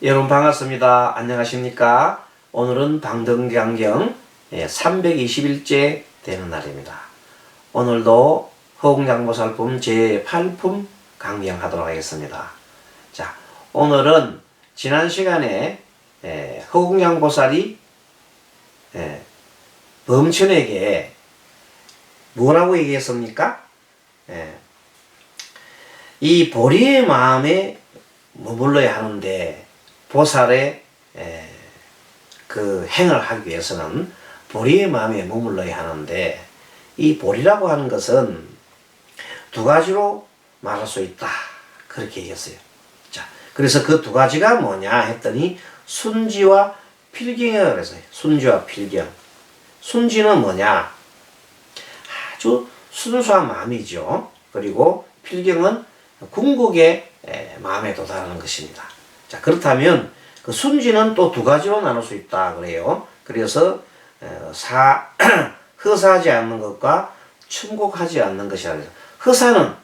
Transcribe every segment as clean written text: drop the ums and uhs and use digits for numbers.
여러분 반갑습니다. 안녕하십니까? 오늘은 방등강경 321째 되는 날입니다. 오늘도 허공장보살품 제8품 강경하도록 하겠습니다. 자, 오늘은 지난 시간에 허공장보살이 범천에게 뭐라고 얘기했습니까? 이 보리의 마음에 머물러야 하는데 보살의 그 행을 하기 위해서는 보리의 마음에 머물러야 하는데 이 보리라고 하는 것은 두 가지로 말할 수 있다. 그렇게 얘기했어요. 자, 그래서 그 두 가지가 뭐냐 했더니 순지와 필경이라고 그랬어요. 순지와 필경. 순지는 뭐냐? 아주 순수한 마음이죠. 그리고 필경은 궁극의 마음에 도달하는 것입니다. 자, 그렇다면 그 순지는 또 두 가지로 나눌 수 있다 그래요. 그래서 허사하지 않는 것과 천곡하지 않는 것이라 그래서 허사는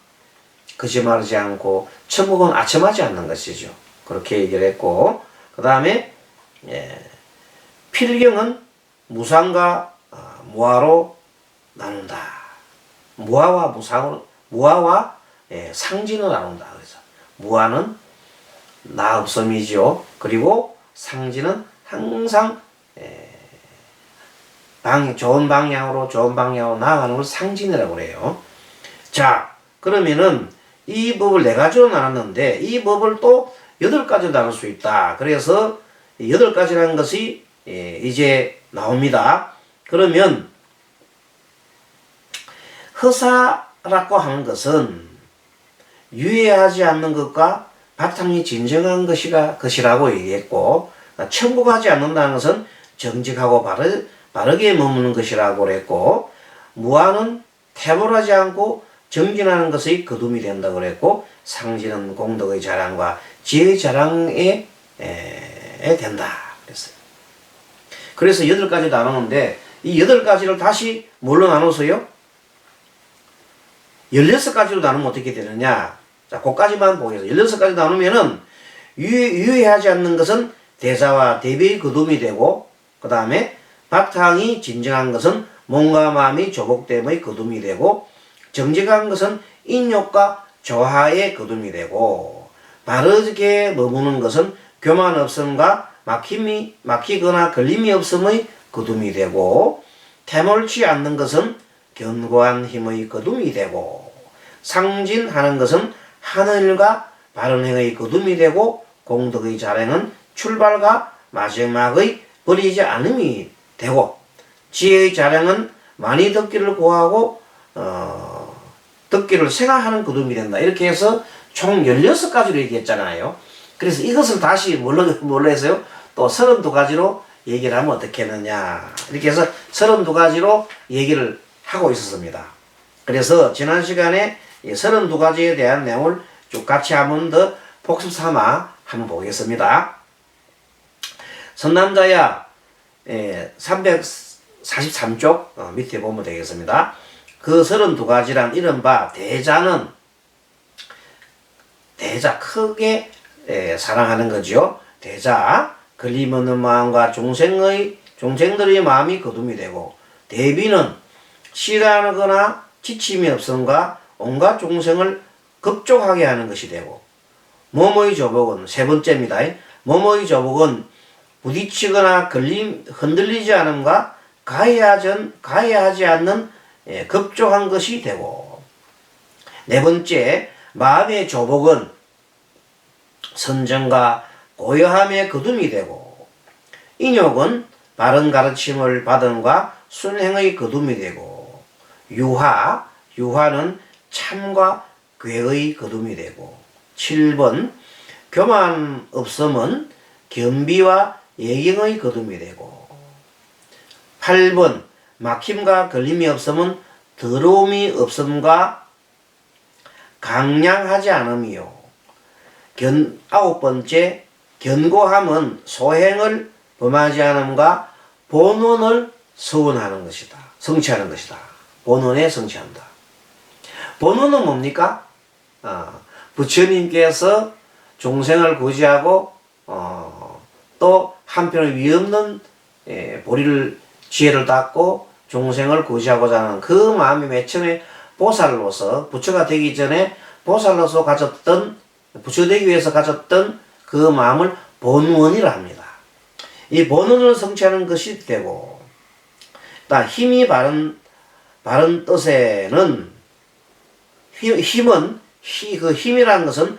거짓말하지 않고 천곡은 아첨하지 않는 것이죠. 그렇게 얘기를 했고, 그 다음에 필경은 무상과 무아로 나눈다. 무아와 상진을 나눈다. 그래서 무아는 나 없음이죠. 그리고 상진은 항상 좋은 방향으로 나아가는 걸 상진이라고 그래요. 자, 그러면은 이 법을 네 가지로 나눴는데 이 법을 또 8가지로 나눌 수 있다. 그래서 8가지라는 것이 이제 나옵니다. 그러면 허사라고 하는 것은 유예하지 않는 것과 바탕이 진정한 것이라고 얘기했고, 천국하지 않는다는 것은 정직하고 바르게 머무는 것이라고 그랬고, 무아는 태물하지 않고 정진하는 것의 거둠이 된다고 그랬고, 상진은 공덕의 자랑과 지혜의 자랑에 된다 그랬어요. 그래서 8가지 나누는데 이 8가지를 다시 뭘로 나눠서요? 16가지로 나누면 어떻게 되느냐? 자, 그까지만 보겠습니다. 16가지 나누면은 유예하지 않는 것은 대사와 대비의 거둠이 되고, 그 다음에 바탕이 진정한 것은 몸과 마음이 조복됨의 거둠이 되고, 정직한 것은 인욕과 조화의 거둠이 되고, 바르게 머무는 것은 교만 없음과 막히거나 걸림이 없음의 거둠이 되고, 태몰치 않는 것은 견고한 힘의 거둠이 되고, 상진하는 것은 하늘과 바른 행의 거둠이 되고, 공덕의 자랑은 출발과 마지막의 버리지 않음이 되고, 지혜의 자랑은 많이 듣기를 구하고 듣기를 생각하는 거둠이 된다. 이렇게 해서 총 16가지로 얘기했잖아요. 그래서 이것을 다시 뭘로 해서요? 또 32가지로 얘기를 하면 어떻게 했느냐. 이렇게 해서 32가지로 얘기를 하고 있었습니다. 그래서 지난 시간에 32가지에 대한 내용을 쭉 같이 한번 더 복습 삼아 한번 보겠습니다. 선남자야 343쪽 밑에 보면 되겠습니다. 그 32가지란 이른바 대자는 크게 사랑하는 거죠. 대자, 걸림없는 마음과 종생들의 마음이 거둠이 되고, 대비는 싫어하거나 지침이 없음과 온갖 종생을 급족하게 하는 것이 되고, 몸의 조복은 세 번째입니다. 몸의 조복은 부딪히거나 흔들리지 않음과 가해하지 않는 급족한 것이 되고, 네 번째 마음의 조복은 선정과 고요함의 거둠이 되고, 인욕은 바른 가르침을 받음과 순행의 거둠이 되고, 유화는 참과 괴의 거둠이 되고, 7번 교만 없음은 겸비와 예경의 거둠이 되고, 8번 막힘과 걸림이 없음은 더러움이 없음과 강량하지 않음이요. 9번째 견고함은 소행을 범하지 않음과 본원을 성취하는 것이다. 본원에 성취한다. 본원은 뭡니까? 부처님께서 종생을 구제하고 또 한편의 위없는 지혜를 닦고 중생을 구시하고자 하는 그 마음이 맨 처음에 보살로서 부처가 되기 전에 보살로서 가졌던 부처 되기 위해서 가졌던 그 마음을 본원이라 합니다. 이 본원을 성취하는 것이 되고, 딱 힘이 바른 뜻에는 힘이라는 것은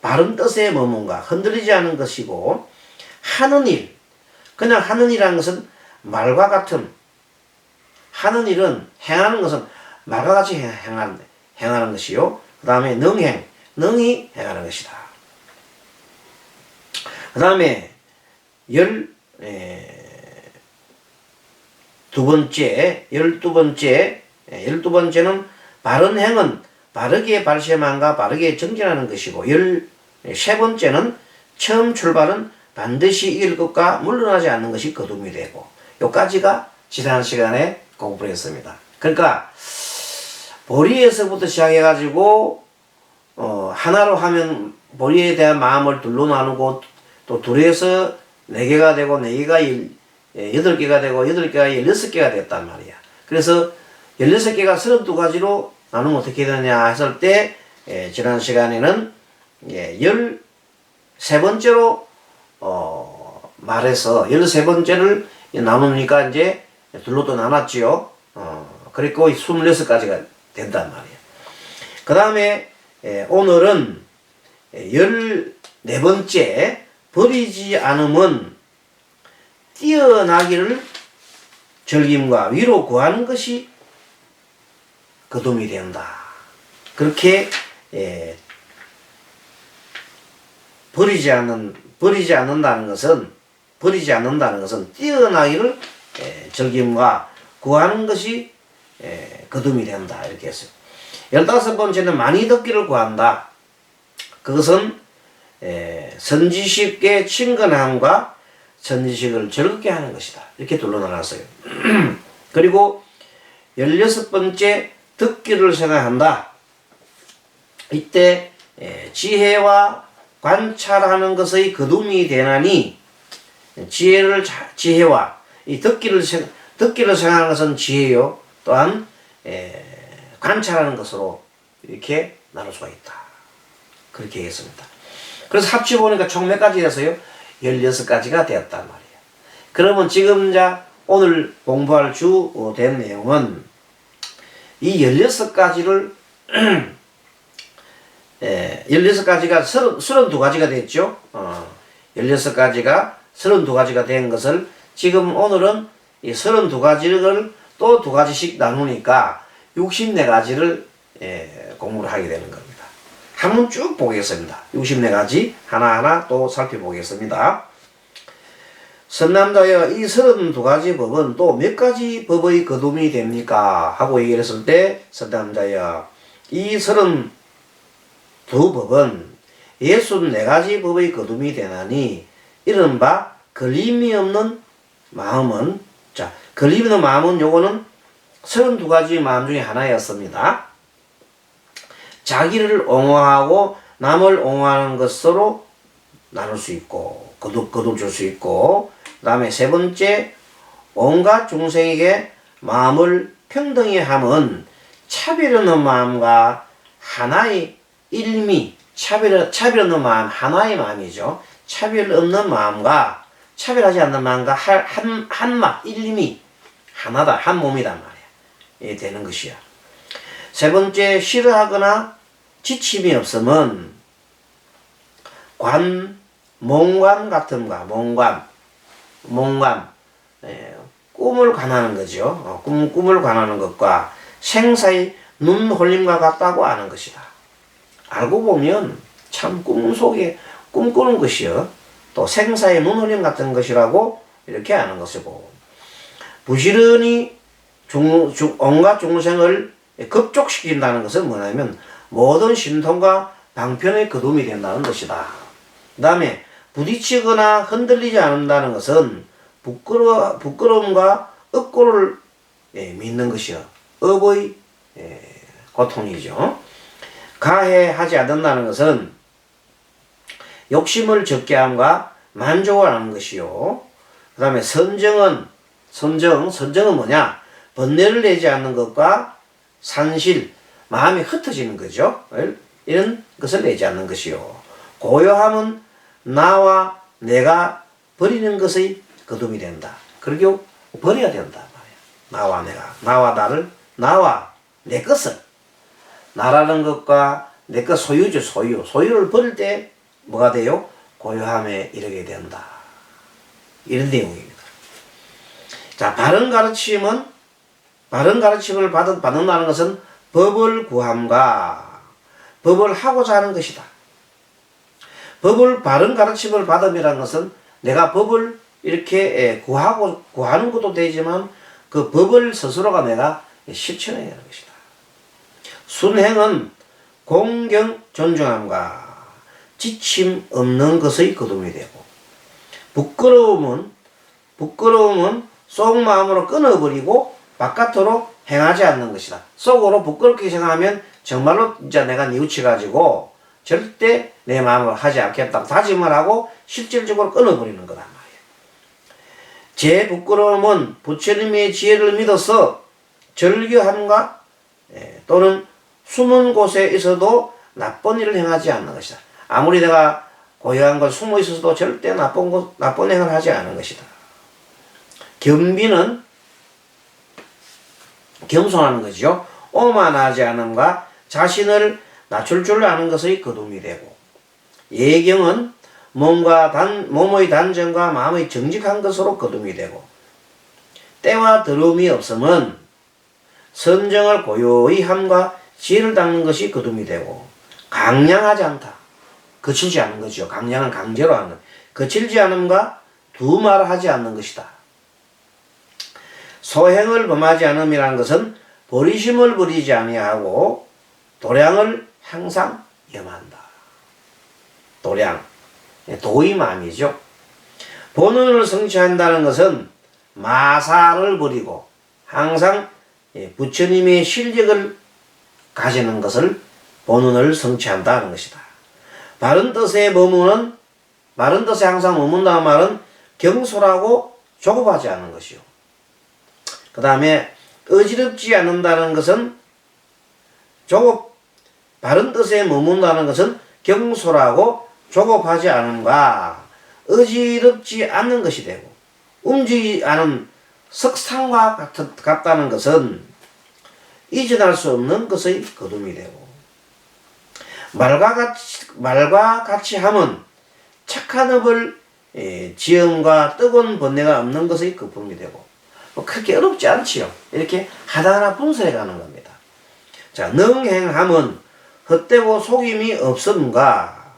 바른 뜻에 머문가 흔들리지 않은 것이고, 하는 일, 그냥 하는 일이라는 것은 말과 같은, 하는 일은 행하는 것은 말과 같이 행하는 것이요. 그 다음에 능히 행하는 것이다. 그 다음에 12번째는 바른 행은 바르게 발심함과 바르게 정진하는 것이고, 13번째는 처음 출발은 반드시 이길 것과 물러나지 않는 것이 거둠이 되고, 요까지가 지난 시간에 공부를 했습니다. 그러니까 보리에서부터 시작해가지고 하나로 하면 보리에 대한 마음을 둘로 나누고, 또 둘에서 4개가 되고 4개가 8개가 되고 8개가 16개가 됐단 말이야. 그래서 16개가 32가지로 나누면 어떻게 되느냐 했을 때, 지난 시간에는 13번째로 말해서 13번째를 나누니까 이제 둘로 또 나눴지요. 그리고 26가지가 된단 말이야. 그 다음에 오늘은 14번째, 버리지 않음은 뛰어나기를 즐김과 위로 구하는 것이 거둠이 된다. 그렇게 버리지 않는다는 것은 뛰어나기를 즐김과 구하는 것이 거둠이 된다. 이렇게 했어요. 15번째는 많이 듣기를 구한다. 그것은 선지식의 친근함과 선지식을 즐겁게 하는 것이다. 이렇게 둘로 나눴어요. 그리고 16번째, 듣기를 생각한다. 이때 지혜와 관찰하는 것의 거둠이 되나니, 지혜와 이 듣기를 생각하는 것은 지혜요, 또한 관찰하는 것으로 이렇게 나눌 수가 있다. 그렇게 했습니다. 그래서 합쳐보니까 총 몇 가지 됐어요? 16가지가 되었단 말이에요. 그러면 지금 오늘 공부할 주된 내용은 이 16가지를 16가지가 32가지가 됐죠. 16가지가 32가지가 된 것을 지금 오늘은 이 32가지를 또 2가지씩 나누니까 64가지를 공부를 하게 되는 겁니다. 한번 쭉 보겠습니다. 64가지 하나하나 또 살펴보겠습니다. 선남자여, 이 32가지 법은 또 몇 가지 법의 거둠이 됩니까? 하고 얘기를 했을 때, 선남자여, 이 32법은 64가지 법의 거둠이 되나니, 이른바 걸림이 없는 마음은, 걸림이 없는 마음은 요거는 32가지 마음 중에 하나였습니다. 자기를 옹호하고 남을 옹호하는 것으로 나눌 수 있고, 거듭 줄 수 있고, 그 다음에 3번째, 온갖 중생에게 마음을 평등히 함은 차별 없는 마음과 하나의 일미, 차별 없는 마음, 하나의 마음이죠. 차별 없는 마음과 차별하지 않는 마음과 한마, 일미, 하나다, 한 몸이단 말이야. 이 되는 것이야. 3번째, 싫어하거나 지침이 없음은 몽관 같음과, 꿈을 관하는 거죠. 꿈을 관하는 것과 생사의 눈 홀림과 같다고 아는 것이다. 알고 보면 참 꿈 속에 꿈꾸는 것이요, 또 생사의 눈 홀림 같은 것이라고 이렇게 아는 것이고, 부지런히 온갖 중생을 급족시킨다는 것은 뭐냐면 모든 신통과 방편의 거둠이 된다는 것이다. 그 다음에 부딪히거나 흔들리지 않는다는 것은 부끄러움과 업고를 믿는 것이요, 업의 고통이죠. 가해하지 않는다는 것은 욕심을 적게 함과 만족을 하는 것이요. 그 다음에 선정은 뭐냐? 번뇌를 내지 않는 것과 산실, 마음이 흩어지는 거죠. 이런 것을 내지 않는 것이요. 고요함은 나와 내가 버리는 것의 거둠이 된다. 그리고 버려야 된다. 나와 내가, 나와 나를, 나와 내 것을, 나라는 것과 내 것 소유죠. 소유를 버릴 때 뭐가 돼요? 고요함에 이르게 된다. 이런 내용입니다. 자, 바른 가르침을 받는다는 것은 법을 구함과 법을 하고자 하는 것이다. 바른 가르침을 받음이라는 것은 내가 법을 이렇게 구하는 것도 되지만 그 법을 스스로가 내가 실천해야 하는 것이다. 순행은 공경 존중함과 지침 없는 것의 거둠이 되고, 부끄러움은 속마음으로 끊어버리고 바깥으로 행하지 않는 것이다. 속으로 부끄럽게 생각하면 정말로 진짜 내가 뉘우쳐가지고 절대 내 마음으로 하지 않겠다고 다짐을 하고 실질적으로 끊어버리는 거란 말이에요. 제 부끄러움은 부처님의 지혜를 믿어서 절규함과 또는 숨은 곳에 있어도 나쁜 일을 행하지 않는 것이다. 아무리 내가 고요한 걸 숨어 있어서도 절대 나쁜 행을 하지 않는 것이다. 겸비는 겸손하는 것이죠. 오만하지 않음과 자신을 낮출 줄 아는 것의 거둠이 되고, 예경은 몸의 단정과 마음의 정직한 것으로 거둠이 되고, 때와 더러움이 없음은 선정을 고요히 함과 지혜를 닦는 것이 거둠이 되고, 강량하지 않다. 거칠지 않은 것이요. 강량은 강제로 하는 것. 거칠지 않음과 두말을 하지 않는 것이다. 소행을 범하지 않음이라는 것은 보리심을 부리지 아니하고 도량을 항상 염한다. 도량, 도의만이죠. 본원을 성취한다는 것은 마사를 버리고 항상 부처님의 실력을 가지는 것을 본원을 성취한다는 것이다. 바른 뜻에 항상 머문다는 말은 경솔하고 조급하지 않은 것이요. 그 다음에 어지럽지 않는다는 것은 바른 뜻에 머문다는 것은 경솔하고 조급하지 않음과 어지럽지 않는 것이 되고, 움직이지 않은 석상과 같다는 것은 이전할 수 없는 것의 거둠이 되고, 말과 같이 함은 착한 업을 지음과 뜨거운 번뇌가 없는 것의 거품이 되고, 그렇게 어렵지 않지요. 이렇게 하나하나 분석해 가는 겁니다. 자, 능행함은 헛되고 속임이 없음과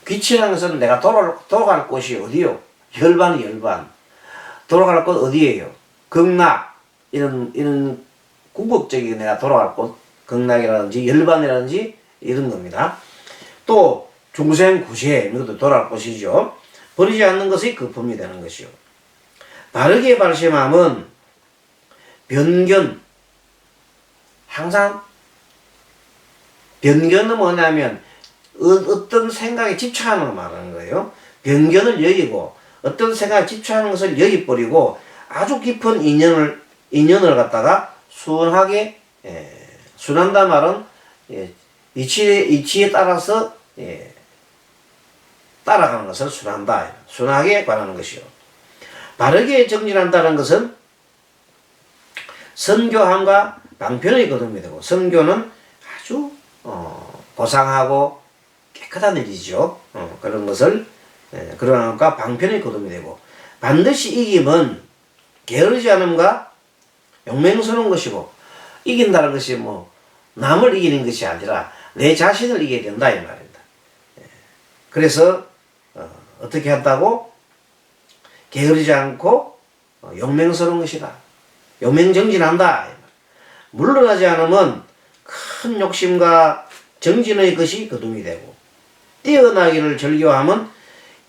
귀치라는 것은 내가 돌아갈 곳이 어디요? 열반. 돌아갈 곳 어디예요? 극락. 이런 궁극적인 내가 돌아갈 곳, 극락이라든지 열반이라든지 이런 겁니다. 또 중생 구세, 이것도 돌아갈 곳이죠. 버리지 않는 것이 거품이 되는 것이요. 바르게 발심함은 변견, 항상 변견은 뭐냐면 어떤 생각에 집착하는 걸 말하는 거예요. 변견을 여기고 어떤 생각에 집착하는 것을 여기버리고 아주 깊은 인연을 갖다가 순하게 순한단 말은 이치에 따라서 따라가는 것을 순한다. 순하게 관하는 것이요. 바르게 정진한다는 것은 선교함과 방편의 거둠이 되고, 선교는 아주 고상하고 깨끗한 일이죠. 그런 것을 그러한 것과 방편의 거둠이 되고, 반드시 이김은 게으르지 않음과 용맹스러운 것이고, 이긴다는 것이 뭐 남을 이기는 것이 아니라 내 자신을 이겨야 된다 이 말입니다. 그래서 어떻게 한다고? 게으르지 않고 용맹스러운 것이다. 용맹정진한다. 물러나지 않으면 큰 욕심과 정진의 것이 거둠이 되고, 뛰어나기를 절교하면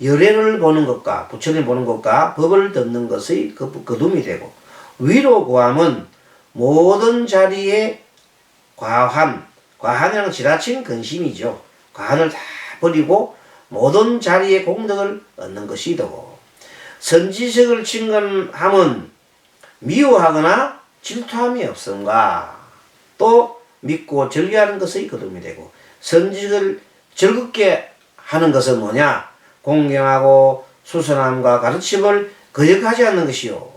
열애를 보는 것과 부처님 보는 것과 법을 듣는 것의 거둠이 되고, 위로 구함은 모든 자리에 과한이라는 지나친 근심이죠. 관을 다 버리고 모든 자리에 공덕을 얻는 것이고, 선지식을 친근함은 미워하거나 질투함이 없음과 또 믿고 즐겨하는 것의 거듭이 되고, 선지식을 즐겁게 하는 것은 뭐냐? 공경하고 수선함과 가르침을 거역하지 않는 것이요.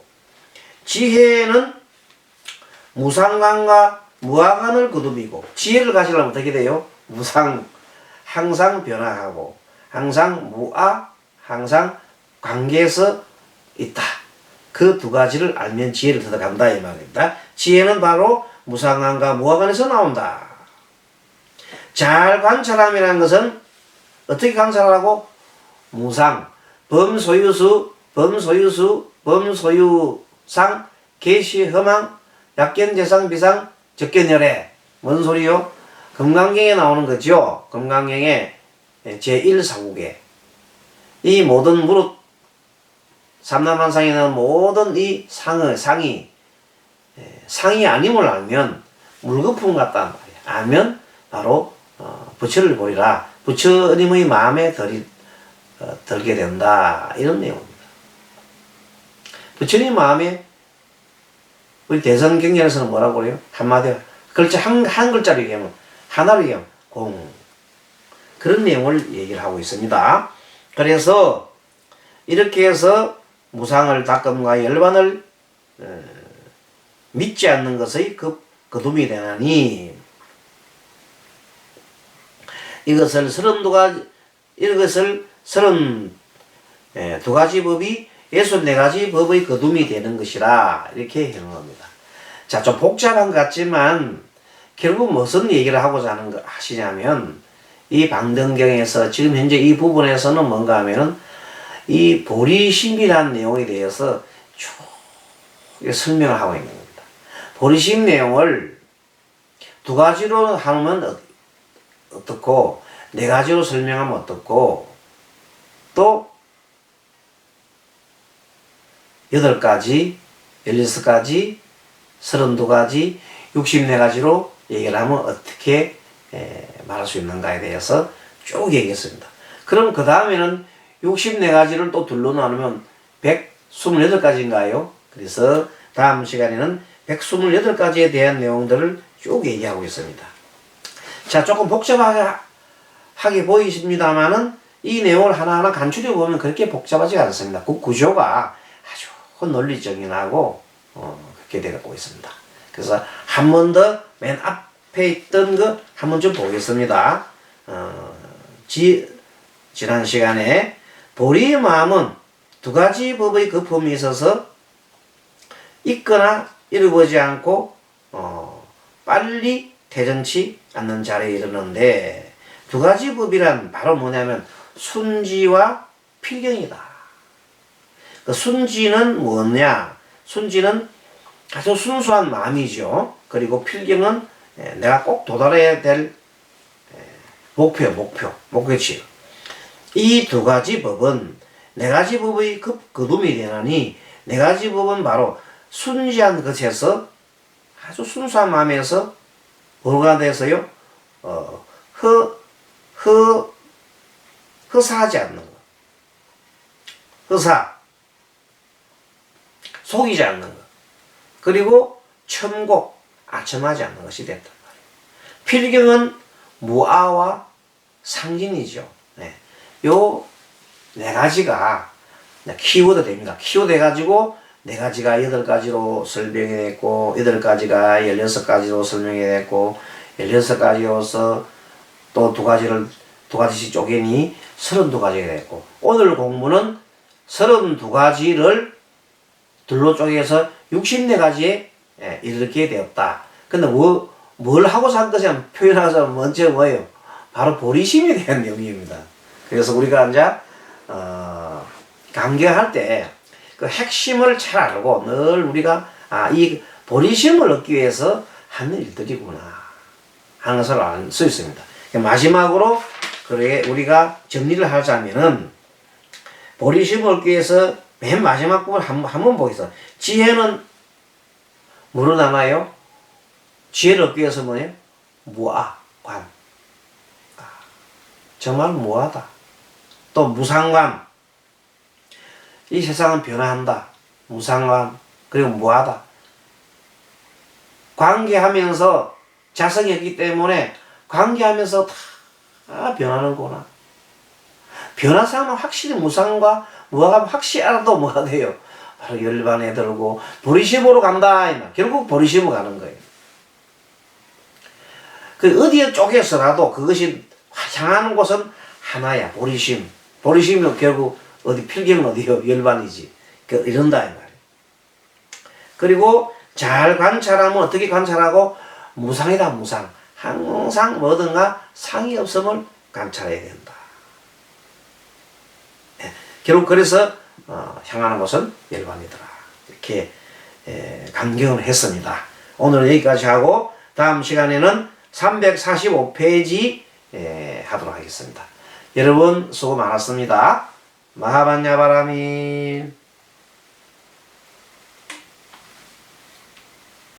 지혜는 무상관과 무아관을 거듭이고, 지혜를 가지려면 어떻게 돼요? 무상, 항상 변화하고, 항상 무아, 항상 관계에서 있다. 그 두 가지를 알면 지혜를 들어간다 이 말입니다. 지혜는 바로 무상관과 무아관에서 나온다. 잘 관찰함이라는 것은 어떻게 관찰하라고? 무상, 범소유수, 범소유상, 계시, 허망, 약견, 재상, 비상, 적견열애. 뭔 소리요? 금강경에 나오는 거죠. 금강경에 제1사국에 이 모든 무릇 삼남한상에 있는 모든 이 상이 아님을 알면 물거품 같단 말이야. 알면 바로 부처를 보리라. 부처님의 마음에 들게 된다. 이런 내용입니다. 부처님 마음에 우리 대선경전에서는 뭐라고 그래요? 한마디로 글자 한 글자로 얘기하면 하나로 얘기하면 공. 그런 내용을 얘기를 하고 있습니다. 그래서 이렇게 해서 무상을 닦음과 열반을 믿지 않는 것의 거둠이 되나니, 이것을 32가지 법이 64가지 법의 거둠이 되는 것이라 이렇게 해놓은 겁니다. 자, 좀 복잡한 것 같지만 결국 무슨 얘기를 하고자 하시냐면, 이 방등경에서 지금 현재 이 부분에서는 뭔가 하면은 이 보리심이라는 내용에 대해서 쭉 설명을 하고 있는 겁니다. 보리심 내용을 두 가지로 하면 어떻고, 네 가지로 설명하면 어떻고, 또 8가지, 16가지, 32가지, 64가지로 얘기를 하면 어떻게 말할 수 있는가에 대해서 쭉 얘기했습니다. 그럼 그 다음에는 64가지를 또 둘로 나누면 128가지인가요? 그래서 다음 시간에는 128가지에 대한 내용들을 쭉 얘기하고 있습니다. 자, 조금 복잡하게 보이십니다만은 이 내용을 하나하나 간추려 보면 그렇게 복잡하지 않습니다. 그 구조가 아주 논리적이고 그렇게 되고 있습니다. 그래서 한 번 더 맨 앞에 있던 거 한 번 좀 보겠습니다. 지난 시간에 보리의 마음은 두 가지 법의 거품이 있어서 있거나 잃어보지 않고 빨리 퇴전치 않는 자리에 이르는데, 두 가지 법이란 바로 뭐냐면 순지와 필경이다. 그 순지는 뭐냐? 순지는 아주 순수한 마음이죠. 그리고 필경은 내가 꼭 도달해야 될 목표치. 이 두 가지 법은 네 가지 법의 거둠이 되나니, 네 가지 법은 바로 순지한 것에서 아주 순수한 마음에서 뭐가 돼서요? 허사하지 않는 것. 속이지 않는 것. 그리고 아첨하지 않는 것이 됐단 말이에요. 필경은 무아와 상진이죠. 요 네 가지가 키워드 됩니다. 키워드 해가지고 네 가지가 8가지로 설명이 됐고, 8가지가 16가지로 설명이 됐고, 16가지로서 또 두 가지씩 쪼개니 32가지가 됐고, 오늘 공부는 32가지를 둘로 쪼개서 64가지에 이렇게 되었다. 근데 뭘 하고서 한 것이 표현하자 먼저 뭐예요? 바로 보리심에 대한 내용입니다. 그래서 우리가 이제 강경할 때 그 핵심을 잘 알고 늘 우리가 이 보리심을 얻기 위해서 하는 일들이구나 하는 것을 알 수 있습니다. 마지막으로 우리가 정리를 하자면은, 보리심을 얻기 위해서 맨 마지막 부분 한번 보겠습니다. 지혜는 뭐로 나눠요? 지혜를 얻기 위해서 뭐예요? 무아, 관. 정말 무하다. 또 무상관. 이 세상은 변화한다. 무상관. 그리고 무하다. 관계하면서 자성이 없기 때문에 관계하면서 다 변하는구나. 변화상은 확실히 무상과 무화가 확실히 알아도 뭐가 돼요? 바로 열반에 들고 보리심으로 간다. 결국 보리심으로 가는 거예요. 그 어디에 쪼개서라도 그것이 향하는 곳은 하나야. 보리심. 보리심이 결국 어디 필경은 어디요? 열반이지. 이런다 이 말이에요. 그리고 잘 관찰하면 어떻게 관찰하고 무상이다. 무상. 항상 뭐든가 상이 없음을 관찰해야 된다. 네. 결국 그래서 향하는 곳은 열반이더라. 이렇게 강경을 했습니다. 오늘은 여기까지 하고 다음 시간에는 345페이지 하도록 하겠습니다. 여러분 수고 많았습니다. 마하반야바라밀.